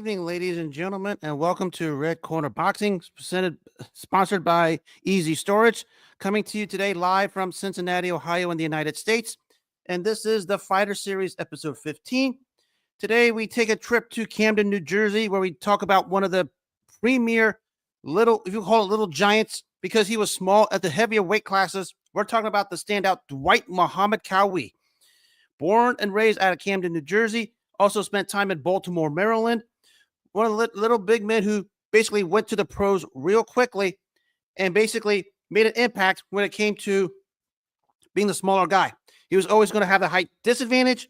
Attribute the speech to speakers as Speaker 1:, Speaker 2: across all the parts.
Speaker 1: evening, ladies and gentlemen, and welcome to Red Corner Boxing, sponsored by Easy Storage, coming to you today live from Cincinnati, Ohio, in the United States. And this is the Fighter Series, episode 15. Today, we take a trip to Camden, New Jersey, where we talk about one of the premier little, if you call it little giants, because he was small at the heavier weight classes. We're talking about the standout Dwight Muhammad Qawi. Born and raised out of Camden, New Jersey, also spent time in Baltimore, Maryland. One of the little big men who basically went to the pros real quickly and basically made an impact when it came to being the smaller guy. He was always going to have the height disadvantage,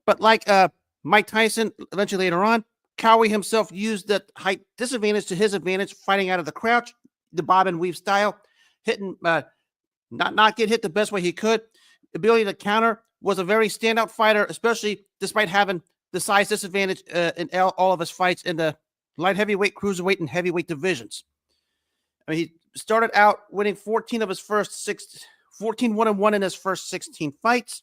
Speaker 1: but like Mike Tyson eventually later on, Qawi himself used that height disadvantage to his advantage, fighting out of the crouch, the bob and weave style, hitting, not get hit the best way he could. Ability to counter, was a very standout fighter, especially despite having the size disadvantage in all of his fights in the light heavyweight, cruiserweight, and heavyweight divisions. I mean, he started out winning 14 of his first 14 1-1 in his first 16 fights,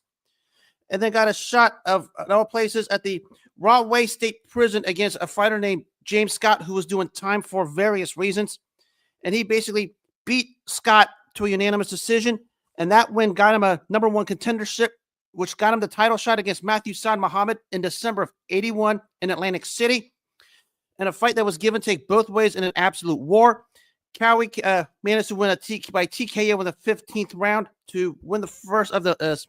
Speaker 1: and then got a shot of all places at the Rahway State Prison against a fighter named James Scott, who was doing time for various reasons. And he basically beat Scott to a unanimous decision, and that win got him a number one contendership, which got him the title shot against Matthew Saad Muhammad in December of 81 in Atlantic City. And a fight that was give and take both ways in an absolute war. Qawi managed to win by TKO in the 15th round to win the first of the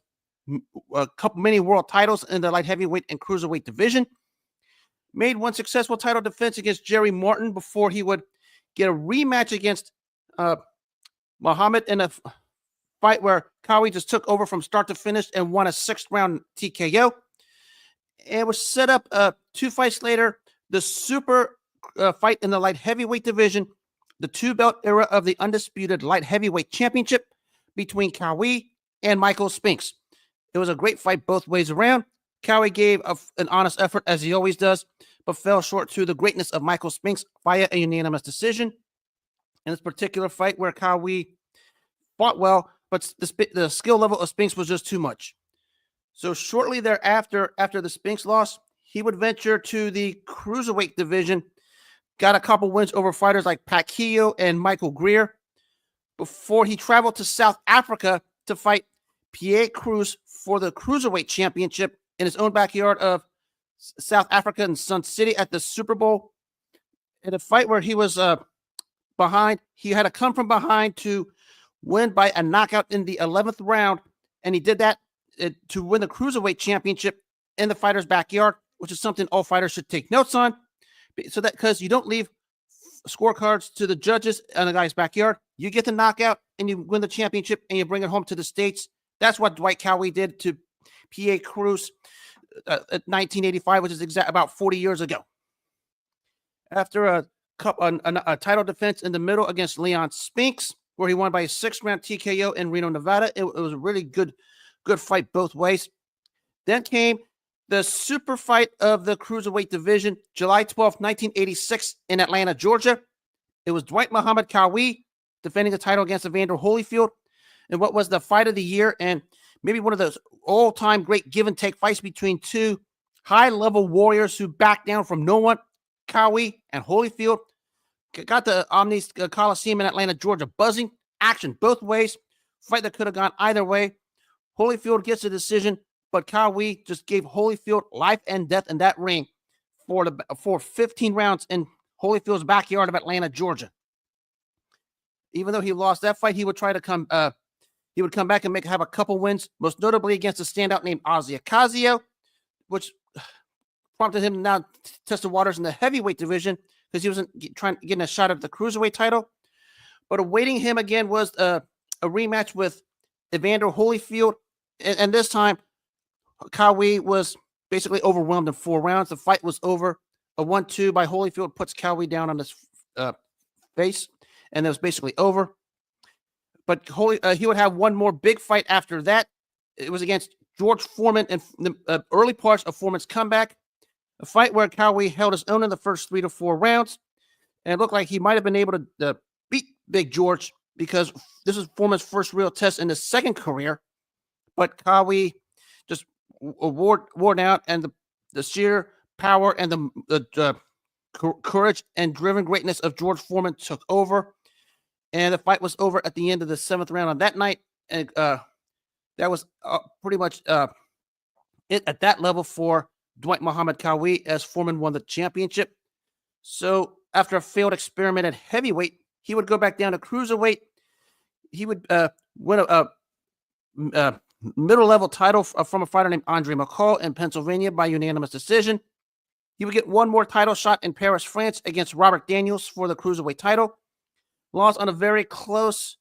Speaker 1: couple many world titles in the light heavyweight and cruiserweight division. Made one successful title defense against Jerry Martin before he would get a rematch against Muhammad in a fight where Qawi just took over from start to finish and won a 6th round TKO. And was set up 2 fights later, the super fight in the light heavyweight division, the 2-belt era of the undisputed light heavyweight championship between Qawi and Michael Spinks. It was a great fight both ways around. Qawi gave an honest effort, as he always does, but fell short to the greatness of Michael Spinks via a unanimous decision. In this particular fight where Qawi fought well, but the skill level of Spinks was just too much. So shortly thereafter, after the Spinks loss, he would venture to the cruiserweight division, got a couple wins over fighters like Pat Keogh and Michael Greer, before he traveled to South Africa to fight Pierre Cruz for the cruiserweight championship in his own backyard of South Africa in Sun City at the Super Bowl. In a fight where he was behind, he had to come from behind to win by a knockout in the 11th round, and he did that to win the cruiserweight championship in the fighter's backyard, which is something all fighters should take notes on, so that because you don't leave scorecards to the judges in the guy's backyard, you get the knockout and you win the championship and you bring it home to the States. That's what Dwight Qawi did to Pierre Cruz at 1985, which is about 40 years ago. After a title defense in the middle against Leon Spinks, where he won by a 6th round TKO in Reno, Nevada. It was a really good fight both ways. Then came the super fight of the cruiserweight division, July 12th, 1986 in Atlanta, Georgia. It was Dwight Muhammad Qawi defending the title against Evander Holyfield in what was the fight of the year and maybe one of those all-time great give-and-take fights between two high-level warriors who backed down from no one. Qawi and Holyfield got the Omni Coliseum in Atlanta, Georgia buzzing. Action both ways. Fight that could have gone either way. Holyfield gets a decision, but Qawi just gave Holyfield life and death in that ring for 15 rounds in Holyfield's backyard of Atlanta, Georgia. Even though he lost that fight, he would try to come back and have a couple wins, most notably against a standout named Ozzy Ocasio, which prompted him to now test the waters in the heavyweight division because he wasn't getting a shot at the cruiserweight title. But awaiting him again was a rematch with Evander Holyfield. And this time, Qawi was basically overwhelmed in 4 rounds. The fight was over. A 1-2 by Holyfield puts Qawi down on his face, and it was basically over. But he would have one more big fight after that. It was against George Foreman in the early parts of Foreman's comeback. A fight where Qawi held his own in the first 3 to 4 rounds. And it looked like he might have been able to beat Big George because this was Foreman's first real test in his second career. But Qawi just wore down, and the sheer power and the courage and driven greatness of George Foreman took over. And the fight was over at the end of the 7th round on that night. And that was pretty much it at that level for Dwight Muhammad Qawi, as Foreman won the championship. So after a failed experiment at heavyweight, he would go back down to cruiserweight. He would win a middle-level title from a fighter named Andre McCall in Pennsylvania by unanimous decision. He would get one more title shot in Paris, France against Robert Daniels for the cruiserweight title. Lost on a very close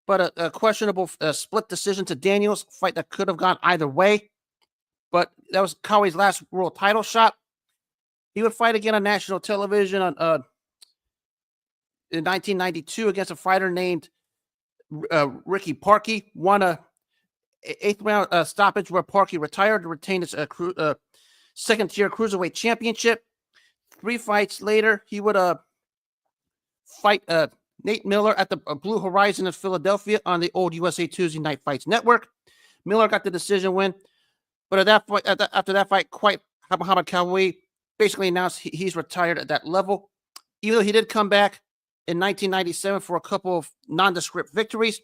Speaker 1: but a questionable split decision to Daniels, fight that could have gone either way. But that was Qawi's last world title shot. He would fight again on national television in 1992 against a fighter named Ricky Parkey. Won a 8th round stoppage where Parkey retired to retain his second-tier cruiserweight championship. 3 fights later, he would fight Nate Miller at the Blue Horizon in Philadelphia on the old USA Tuesday Night Fights Network. Miller got the decision win, but after that fight, Muhammad Qawi basically announced he's retired at that level. Even though he did come back in 1997 for a couple of nondescript victories,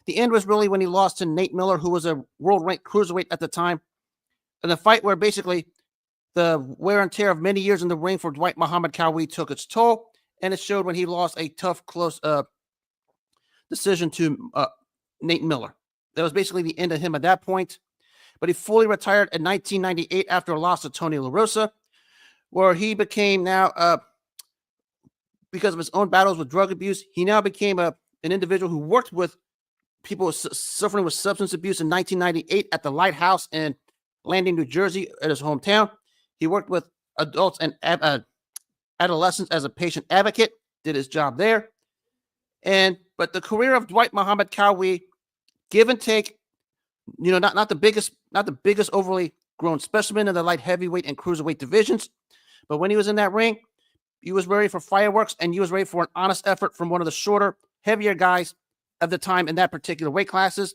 Speaker 1: the end was really when he lost to Nate Miller, who was a world-ranked cruiserweight at the time. And the fight where basically the wear and tear of many years in the ring for Dwight Muhammad Qawi took its toll. And it showed when he lost a tough, close decision to Nate Miller. That was basically the end of him at that point. But he fully retired in 1998 after a loss to Tony La Rosa, where he became now, because of his own battles with drug abuse, he now became an individual who worked with people suffering with substance abuse in 1998 at the Lighthouse in Landing, New Jersey, at his hometown. He worked with adults and adolescents as a patient advocate, did his job there. But the career of Dwight Muhammad Qawi, give and take, not the biggest overly grown specimen in the light heavyweight and cruiserweight divisions, but when he was in that ring, he was ready for fireworks, and he was ready for an honest effort from one of the shorter, heavier guys of the time in that particular weight classes.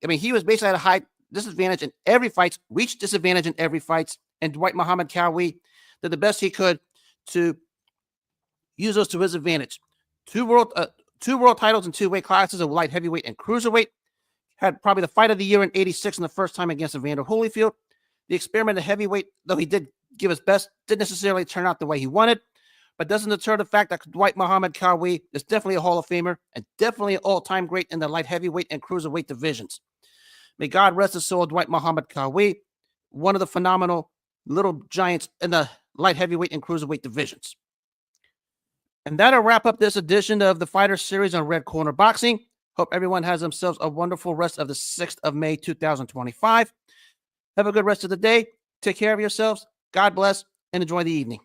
Speaker 1: I mean, he was basically at a high disadvantage in every fight, reached disadvantage in every fight, and Dwight Muhammad Qawi did the best he could to use those to his advantage. Two world titles in 2 weight classes of light heavyweight and cruiserweight. Had probably the fight of the year in '86 and the first time against Evander Holyfield. The experiment of heavyweight, though he did give his best, didn't necessarily turn out the way he wanted, but doesn't deter the fact that Dwight Muhammad Qawi is definitely a Hall of Famer and definitely an all-time great in the light heavyweight and cruiserweight divisions. May God rest the soul of Dwight Muhammad Qawi, one of the phenomenal little giants in the light heavyweight and cruiserweight divisions. And that'll wrap up this edition of the Fighter Series on Red Corner Boxing. Hope everyone has themselves a wonderful rest of the 6th of May, 2025. Have a good rest of the day. Take care of yourselves. God bless, and enjoy the evening.